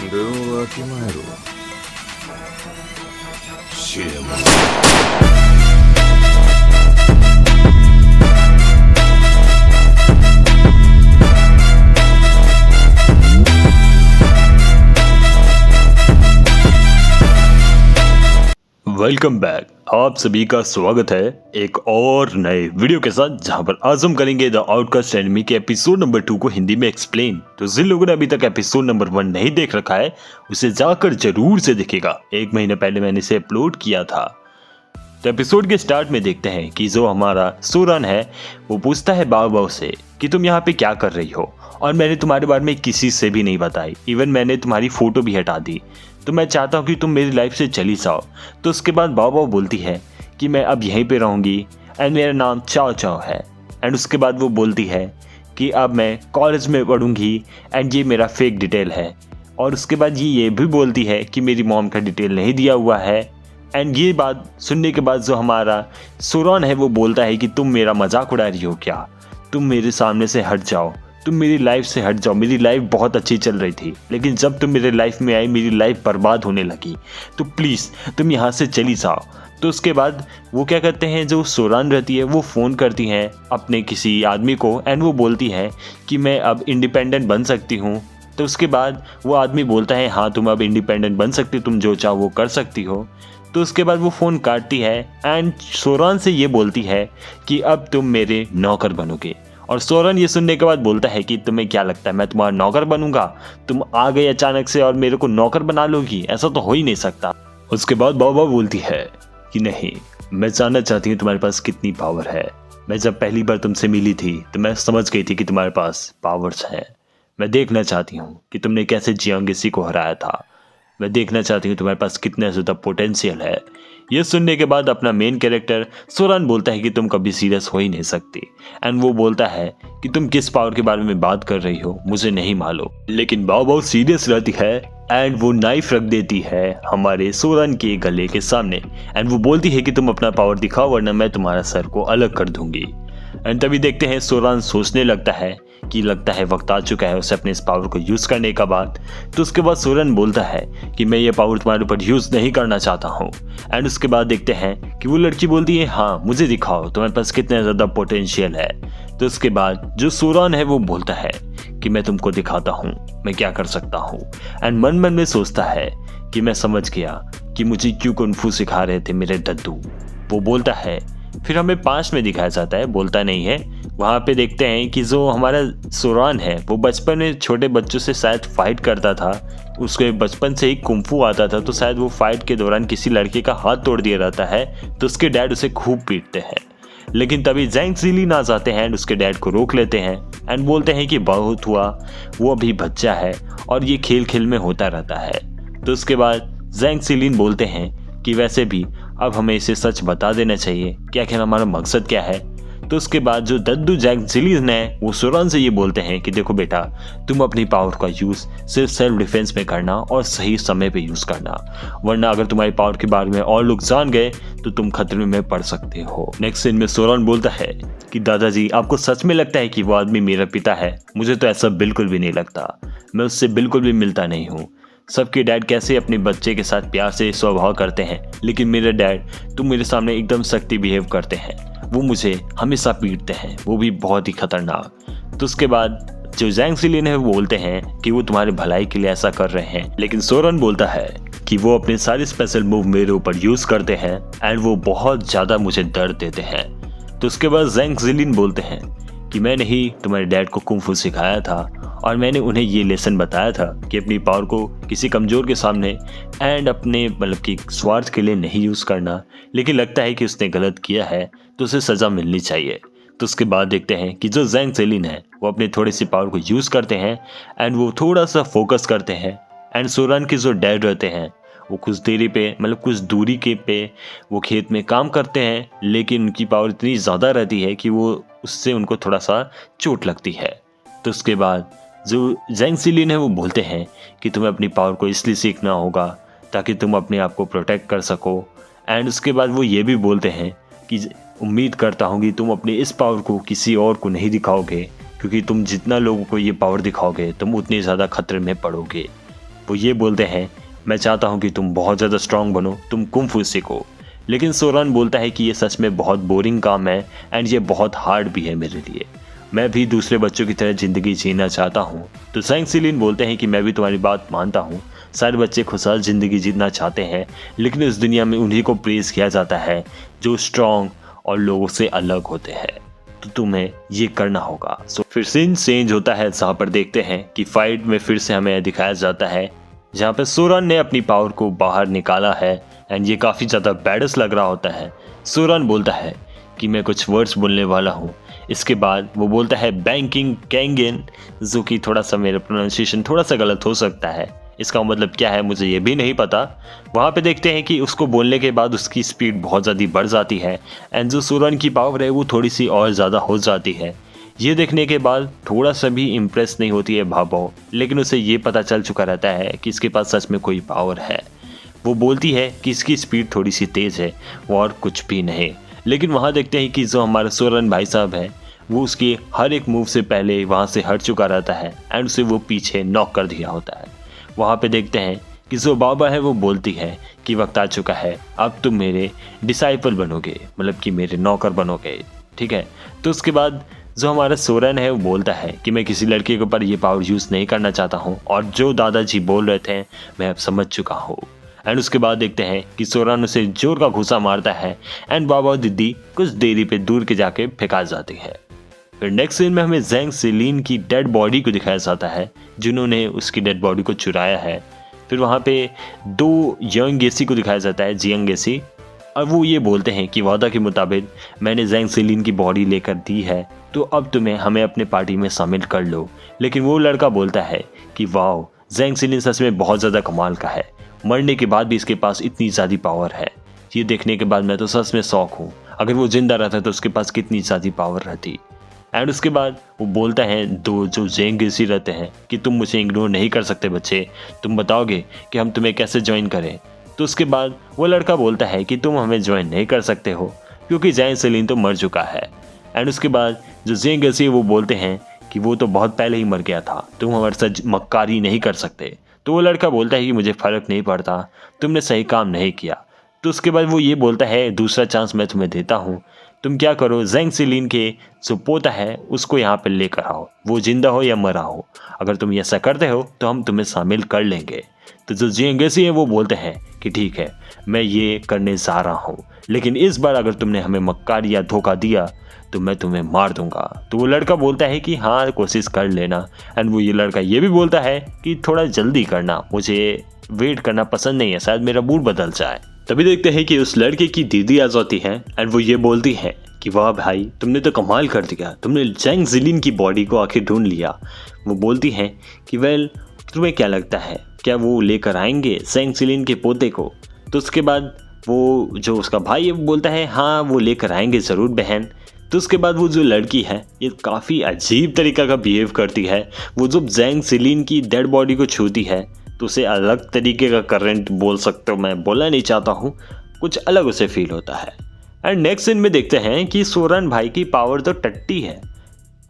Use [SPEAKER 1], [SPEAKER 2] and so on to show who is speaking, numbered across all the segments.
[SPEAKER 1] でをわきまえろ知れも
[SPEAKER 2] वेलकम back. आप सभी का स्वागत है एक और नए वीडियो के साथ, जहां पर आज हम करेंगे द आउटकास्ट एनिमी के एपिसोड नंबर 2 को हिंदी में एक्सप्लेन। तो जिन लोगों ने अभी तक एपिसोड नंबर 1 नहीं देख रखा है उसे जाकर जरूर से देखेगा। 1 महीने पहले मैंने इसे अपलोड किया था। तो एपिसोड के स्टार्ट में देखते हैं कि जो हमारा सोरन है वो पूछता है बाओ से कि तुम यहाँ पे क्या कर रही हो, और मैंने तुम्हारे बारे में किसी से भी नहीं बताई, इवन मैंने तुम्हारी फोटो भी हटा दी। तो मैं चाहता हूँ कि तुम मेरी लाइफ से चली जाओ। तो उसके बाद बाओ बोलती है कि मैं अब यहीं पे रहूँगी एंड मेरा नाम चाओ चाओ है। एंड उसके बाद वो बोलती है कि अब मैं कॉलेज में पढ़ूँगी एंड ये मेरा फेक डिटेल है। और उसके बाद ये भी बोलती है कि मेरी मॉम का डिटेल नहीं दिया हुआ है। एंड ये बात सुनने के बाद जो हमारा सोरन है वो बोलता है कि तुम मेरा मजाक उड़ा रही हो क्या, तुम मेरे सामने से हट जाओ, तुम मेरी लाइफ से हट जाओ। मेरी लाइफ बहुत अच्छी चल रही थी, लेकिन जब तुम मेरे लाइफ में आई मेरी लाइफ बर्बाद होने लगी, तो प्लीज़ तुम यहाँ से चली जाओ। तो उसके बाद वो क्या करते हैं, जो सोरन रहती है वो फ़ोन करती हैं अपने किसी आदमी को एंड वो बोलती है कि मैं अब इंडिपेंडेंट बन सकती हूँ। तो उसके बाद वो आदमी बोलता है हाँ तुम अब इंडिपेंडेंट बन सकती हो, तुम जो चाहो वो कर सकती हो। तो उसके बाद वो फ़ोन काटती है एंड सोरन से ये बोलती है कि अब तुम मेरे नौकर बनोगे। और सोरन ये सुनने के बाद बोलता है कि तुम्हें क्या लगता है मैं तुम्हारा नौकर बनूंगा, तुम आ गई अचानक से और मेरे को नौकर बना लोगी, ऐसा तो हो ही नहीं सकता। उसके बाद बाओ बोलती है कि नहीं, मैं जानना चाहती हूँ तुम्हारे पास कितनी पावर है। मैं जब पहली बार तुमसे मिली थी तो मैं समझ गई थी कि तुम्हारे पास पावर्स हैं। मैं देखना चाहती हूँ कि तुमने कैसे जियांगिसी को हराया था। मैं देखना चाहती हूँ तुम्हारे पास कितना ज़्यादा पोटेंशियल है। ये सुनने के बाद अपना मेन कैरेक्टर सोरन बोलता है कि तुम कभी सीरियस हो ही नहीं सकती। एंड वो बोलता है कि तुम किस पावर के बारे में बात कर रही हो मुझे नहीं मालूम। लेकिन बाओ सीरियस रहती है एंड वो नाइफ रख देती है हमारे सोरन के गले के सामने। एंड वो बोलती है कि तुम अपना पावर दिखाओ वरना मैं तुम्हारा सर को अलग कर दूंगी। एंड तभी देखते हैं सोरन सोचने लगता है कि लगता है वक्त आ चुका है उसे अपने इस पावर को यूज़ करने का बाद। तो उसके बाद सोरन बोलता है कि मैं ये पावर तुम्हारे ऊपर यूज़ नहीं करना चाहता हूँ। एंड उसके बाद देखते हैं कि वो लड़की बोलती है हाँ मुझे दिखाओ तुम्हारे पास कितना ज़्यादा पोटेंशियल है। तो उसके बाद जो सोरन है वो बोलता है कि मैं तुमको दिखाता हूँ मैं क्या कर सकता हूँ। एंड मन मन में सोचता है कि मैं समझ गया कि मुझे क्यों कुंफू सिखा रहे थे मेरे दद्दू। वो बोलता है, फिर हमें 5 में दिखाया जाता है, बोलता नहीं है। वहाँ पे देखते हैं कि जो हमारा सोरन है वो बचपन में छोटे बच्चों से शायद फाइट करता था, उसके बचपन से ही कुंफू आता था। तो शायद वो फाइट के दौरान किसी लड़के का हाथ तोड़ दिया रहता है, तो उसके डैड उसे खूब पीटते हैं। लेकिन तभी जैंग जिलिन आ जाते हैं एंड उसके डैड को रोक लेते हैं एंड बोलते हैं कि बहुत हुआ, वो अभी बच्चा है और ये खेल खेल में होता रहता है। तो उसके बाद जैंग जिलिन बोलते हैं कि वैसे भी अब हमें इसे सच बता देना चाहिए कि आखिर हमारा मकसद क्या है। तो उसके बाद जो दद्दू जैंग जिलिन है वो सोरन से ये बोलते हैं कि देखो बेटा, तुम अपनी पावर का यूज़ सिर्फ सेल्फ डिफेंस में करना और सही समय पे यूज़ करना, वरना अगर तुम्हारी पावर के बारे में और लोग जान गए तो तुम खतरे में पड़ सकते हो। नेक्स्ट सीन में सोरन बोलता है कि दादाजी आपको सच में लगता है कि वो आदमी मेरा पिता है? मुझे तो ऐसा बिल्कुल भी नहीं लगता, मैं उससे बिल्कुल भी मिलता नहीं हूँ। सबके डैड कैसे अपने बच्चे के साथ प्यार से स्वभाव करते हैं, लेकिन मेरे डैड तुम मेरे सामने एकदम सख्ती बिहेव करते हैं, वो मुझे हमेशा पीटते हैं, वो भी बहुत ही खतरनाक। तो उसके बाद जो जैंग जिलिन है वो बोलते हैं कि वो तुम्हारे भलाई के लिए ऐसा कर रहे हैं, लेकिन सोरन बोलता है कि वो अपने सारे स्पेशल मूव मेरे ऊपर यूज़ करते हैं एंड वो बहुत ज़्यादा मुझे दर्द देते हैं। तो उसके बाद जैंग जिलिन बोलते हैं कि मैंने ही तुम्हारे डैड को कुंफू सिखाया था और मैंने उन्हें ये लेसन बताया था कि अपनी पावर को किसी कमज़ोर के सामने एंड अपने मतलब कि स्वार्थ के लिए नहीं यूज़ करना, लेकिन लगता है कि उसने गलत किया है तो उसे सज़ा मिलनी चाहिए। तो उसके बाद देखते हैं कि जो जैंग जिलिन है वो अपनी थोड़ी सी पावर को यूज़ करते हैं एंड वो थोड़ा सा फोकस करते हैं। एंड सोरन के जो डैड रहते हैं वो कुछ देरी पे मतलब कुछ दूरी के पे वो खेत में काम करते हैं, लेकिन उनकी पावर इतनी ज़्यादा रहती है कि वो उससे उनको थोड़ा सा चोट लगती है। तो उसके बाद जो जैंग जिलिन है वो बोलते हैं कि तुम्हें अपनी पावर को इसलिए सीखना होगा ताकि तुम अपने आप को प्रोटेक्ट कर सको। एंड उसके बाद वो ये भी बोलते हैं कि उम्मीद करता हूँ कि तुम अपने इस पावर को किसी और को नहीं दिखाओगे, क्योंकि तुम जितना लोगों को ये पावर दिखाओगे तुम उतने ज़्यादा खतरे में पड़ोगे। वो ये बोलते हैं मैं चाहता हूँ कि तुम बहुत ज़्यादा स्ट्रांग बनो, तुम कुंफू सीखो। लेकिन सोरान बोलता है कि ये सच में बहुत बोरिंग काम है एंड ये बहुत हार्ड भी है मेरे लिए, मैं भी दूसरे बच्चों की तरह ज़िंदगी जीना चाहता हूँ। तो जैंग सिलिन बोलते हैं कि मैं भी तुम्हारी बात मानता हूँ, सारे बच्चे खुशहाल ज़िंदगी जीना चाहते हैं, लेकिन इस दुनिया में उन्हीं को प्रेज़ किया जाता है जो स्ट्रांग और लोगों से अलग होते हैं, तो तुम्हें ये करना होगा। सो फिर सीन चेंज होता है जहाँ पर देखते हैं कि फाइट में फिर से हमें दिखाया जाता है जहाँ पे सोरान ने अपनी पावर को बाहर निकाला है एंड ये काफ़ी ज़्यादा बैडस लग रहा होता है। सोरान बोलता है कि मैं कुछ वर्ड्स बोलने वाला हूँ। इसके बाद वो बोलता है बैंकिंग कैंगन, जो कि थोड़ा सा मेरा प्रोनाउंसिएशन थोड़ा सा गलत हो सकता है, इसका मतलब क्या है मुझे ये भी नहीं पता। वहाँ पे देखते हैं कि उसको बोलने के बाद उसकी स्पीड बहुत ज़्यादा बढ़ जाती है एंड जो सोरान की पावर है वो थोड़ी सी और ज़्यादा हो जाती है। ये देखने के बाद थोड़ा सा भी इम्प्रेस नहीं होती है भाभाओ, लेकिन उसे ये पता चल चुका रहता है कि इसके पास सच में कोई पावर है। वो बोलती है कि इसकी स्पीड थोड़ी सी तेज़ है और कुछ भी नहीं। लेकिन वहाँ देखते हैं कि जो हमारा सोरान भाई साहब है वो उसके हर एक मूव से पहले वहाँ से हट चुका रहता है एंड उसे वो पीछे नॉक कर दिया होता है। वहाँ पे देखते हैं कि जो बाबा है वो बोलती है कि वक्त आ चुका है, अब तुम मेरे डिसाइपल बनोगे, मतलब कि मेरे नौकर बनोगे, ठीक है। तो उसके बाद जो हमारा सोरन है वो बोलता है कि मैं किसी लड़के के ऊपर ये पावर यूज़ नहीं करना चाहता हूँ और जो दादाजी बोल रहे थे मैं अब समझ चुका हूँ। एंड उसके बाद देखते हैं कि सोरन उसे जोर का घूसा मारता है एंड बाबा और दीदी कुछ देरी पे दूर के जाके फेंका जाती है। फिर नेक्स्ट सीन में हमें जैंग सिलिन की डेड बॉडी को दिखाया जाता है जिन्होंने उसकी डेड बॉडी को चुराया है। फिर वहाँ पे दो यंग गेसी को दिखाया जाता है, जियंग गेसी, और वो ये बोलते हैं कि वादा के मुताबिक मैंने जैंग सिलिन की बॉडी लेकर दी है, तो अब तुम्हें हमें अपने पार्टी में शामिल कर लो। लेकिन वो लड़का बोलता है कि वाह, जैंग सिलिन सच में बहुत ज़्यादा कमाल का है, मरने के बाद भी इसके पास इतनी ज़्यादा पावर है। ये देखने के बाद मैं तो सच में शौक हूँ, अगर वो जिंदा रहता तो उसके पास कितनी ज़्यादा पावर रहती। एंड उसके बाद वो बोलता है दो जो जैंग गेसी रहते हैं कि तुम मुझे इग्नोर नहीं कर सकते बच्चे, तुम बताओगे कि हम तुम्हें कैसे ज्वाइन करें। तो उसके बाद वो लड़का बोलता है कि तुम हमें ज्वाइन नहीं कर सकते हो क्योंकि जैंग सिलिन तो मर चुका है। एंड उसके बाद जो जैंग गेसी वो बोलते हैं कि वो तो बहुत पहले ही मर गया था, तुम हमारे साथ मक्कारी नहीं कर सकते। तो वो लड़का बोलता है कि मुझे फ़र्क नहीं पड़ता, तुमने सही काम नहीं किया। तो उसके बाद वो ये बोलता है दूसरा चांस मैं तुम्हें देता हूँ, तुम क्या करो, जैंग सिलिन के जो पोता है उसको यहाँ पर लेकर आओ, वो जिंदा हो या मरा हो, अगर तुम ऐसा करते हो तो हम तुम्हें शामिल कर लेंगे। तो जो जैंग गेसी है वो बोलते हैं कि ठीक है, मैं ये करने जा रहा हूँ, लेकिन इस बार अगर तुमने हमें मक्कार या धोखा दिया तो मैं तुम्हें मार दूंगा। तो वो लड़का बोलता है कि हाँ कोशिश कर लेना। एंड वो ये लड़का ये भी बोलता है कि थोड़ा जल्दी करना, मुझे वेट करना पसंद नहीं है, शायद मेरा मूड बदल जाए। तभी देखते हैं कि उस लड़के की दीदी आ जाती है एंड वो ये बोलती है कि वाह भाई, तुमने तो कमाल कर दिया, तुमने जैंग सिलिन की बॉडी को आखिर ढूंढ लिया। वो बोलती है कि वेल, तुम्हें क्या लगता है, क्या वो लेकर आएंगे जैंग सिलिन के पोते को। तो उसके बाद वो जो उसका भाई है वो बोलता है हाँ वो लेकर आएंगे ज़रूर बहन। तो उसके बाद वो जो लड़की है ये काफ़ी अजीब तरीका का बिहेव करती है। वो जब जैंग सिलिन की डेड बॉडी को छूती है तो उसे अलग तरीके का करंट बोल सकते हो, मैं बोलना नहीं चाहता हूँ, कुछ अलग उसे फील होता है। एंड नेक्स्ट सीन में देखते हैं कि सोरन भाई की पावर तो टट्टी है,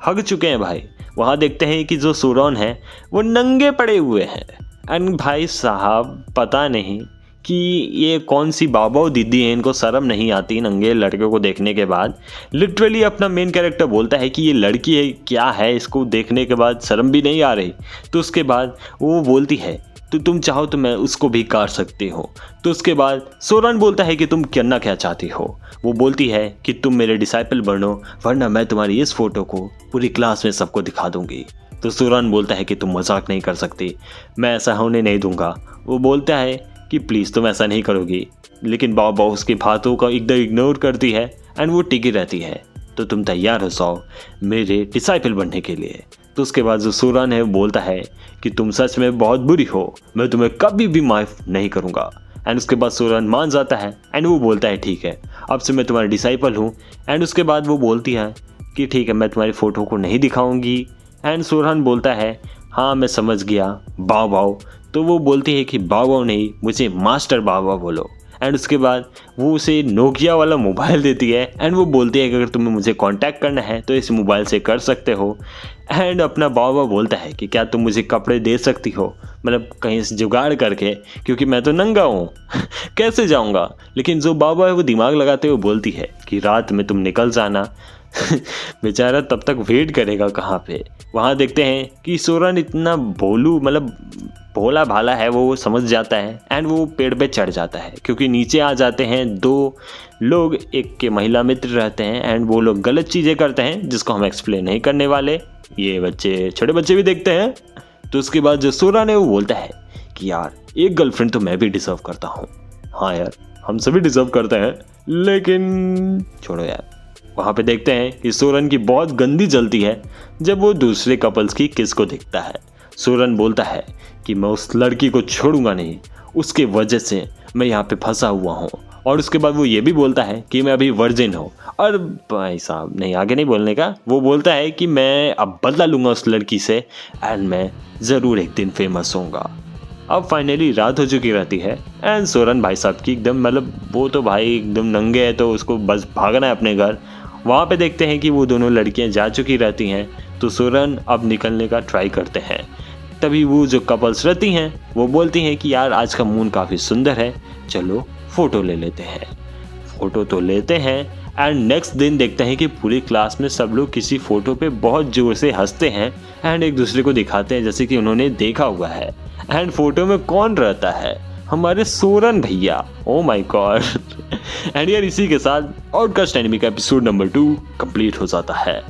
[SPEAKER 2] हग चुके हैं भाई। वहाँ देखते हैं कि जो सोरन है वो नंगे पड़े हुए हैं। एंड भाई साहब पता नहीं कि ये कौन सी बाबा और दीदी है, इनको शर्म नहीं आती नंगे लड़के को देखने के बाद। लिटरली अपना मेन कैरेक्टर बोलता है कि ये लड़की है क्या है, इसको देखने के बाद शर्म भी नहीं आ रही। तो उसके बाद वो बोलती है तो तुम चाहो तो मैं उसको भी काट सकती हो। तो उसके बाद सोरन बोलता है कि तुम करना क्या चाहती हो। वो बोलती है कि तुम मेरे डिसाइपल बनो वरना मैं तुम्हारी इस फोटो को पूरी क्लास में सबको दिखा दूंगी। तो सोरन बोलता है कि तुम मजाक नहीं कर सकती, मैं ऐसा होने नहीं दूंगा। वो बोलता है कि प्लीज़ तुम ऐसा नहीं करोगी, लेकिन बाबा उसकी बातों का एकदम इग्नोर करती है एंड वो टिकी रहती है। तो तुम तैयार हो जाओ मेरे डिसाइपल बनने के लिए। तो उसके बाद जो सोरन है वो बोलता है कि तुम सच में बहुत बुरी हो, मैं तुम्हें कभी भी माफ़ नहीं करूँगा। एंड उसके बाद सोरन मान जाता है एंड वो बोलता है ठीक है, अब से मैं तुम्हारा डिसाइपल हूँ। एंड उसके बाद वो बोलती है कि ठीक है, मैं तुम्हारी फ़ोटो को नहीं दिखाऊंगी। एंड सोरन बोलता है हाँ मैं समझ गया बाओ बाओ। तो वो बोलती है कि बाओ बाओ नहीं, मुझे मास्टर बाओ बाओ बोलो। एंड उसके बाद वो उसे नोकिया वाला मोबाइल देती है एंड वो बोलती है कि अगर तुम्हें मुझे कांटेक्ट करना है तो इस मोबाइल से कर सकते हो। एंड अपना बाबा बोलता है कि क्या तुम मुझे कपड़े दे सकती हो, मतलब कहीं से जुगाड़ करके, क्योंकि मैं तो नंगा हूँ कैसे जाऊँगा। लेकिन जो बाबा है वो दिमाग लगाते हुए बोलती है कि रात में तुम निकल जाना बेचारा तब तक वेट करेगा कहाँ पे। वहाँ देखते हैं कि सोरन इतना भोला भाला है, वो समझ जाता है एंड वो पेड़ पे चढ़ जाता है, क्योंकि नीचे आ जाते हैं दो लोग, एक के महिला मित्र रहते हैं एंड वो लोग गलत चीज़ें करते हैं जिसको हम एक्सप्लेन नहीं करने वाले, ये बच्चे छोटे बच्चे भी देखते हैं। तो उसके बाद जो सोरन है वो बोलता है कि यार एक गर्लफ्रेंड तो मैं भी डिजर्व करता हूँ। हाँ यार हम सभी डिजर्व करते हैं, लेकिन छोड़ो यार। वहाँ पे देखते हैं कि सोरन की बहुत गंदी जलती है जब वो दूसरे कपल्स की किस को देखता है। सोरन बोलता है कि मैं उस लड़की को छोड़ूंगा नहीं, उसके वजह से मैं यहाँ पे फंसा हुआ हूँ। और उसके बाद वो ये भी बोलता है कि मैं अभी वर्जिन हूँ। और भाई साहब नहीं, आगे नहीं बोलने का, वो बोलता है कि मैं अब बदला लूँगा उस लड़की से एंड मैं ज़रूर एक दिन फेमस होऊंगा। अब फाइनली रात हो चुकी रहती है एंड सोरन भाई साहब की एकदम वो तो भाई एकदम नंगे है, तो उसको बस भागना है अपने घर। वहाँ पे देखते हैं कि वो दोनों लड़कियाँ जा चुकी रहती हैं, तो सोरन अब निकलने का ट्राई करते हैं। तभी वो जो कपल्स रहती हैं वो बोलती हैं कि यार आज का मून काफ़ी सुंदर है, चलो फ़ोटो ले लेते हैं। फ़ोटो तो लेते हैं एंड नेक्स्ट दिन देखते हैं कि पूरी क्लास में सब लोग किसी फ़ोटो पे बहुत ज़ोर से हंसते हैं एंड एक दूसरे को दिखाते हैं जैसे कि उन्होंने देखा हुआ है। एंड फोटो में कौन रहता है, हमारे सोरन भैया। Oh my God. एंड यार इसी के साथ आउटकास्ट एनिमी का एपिसोड नंबर 2 कंप्लीट हो जाता है।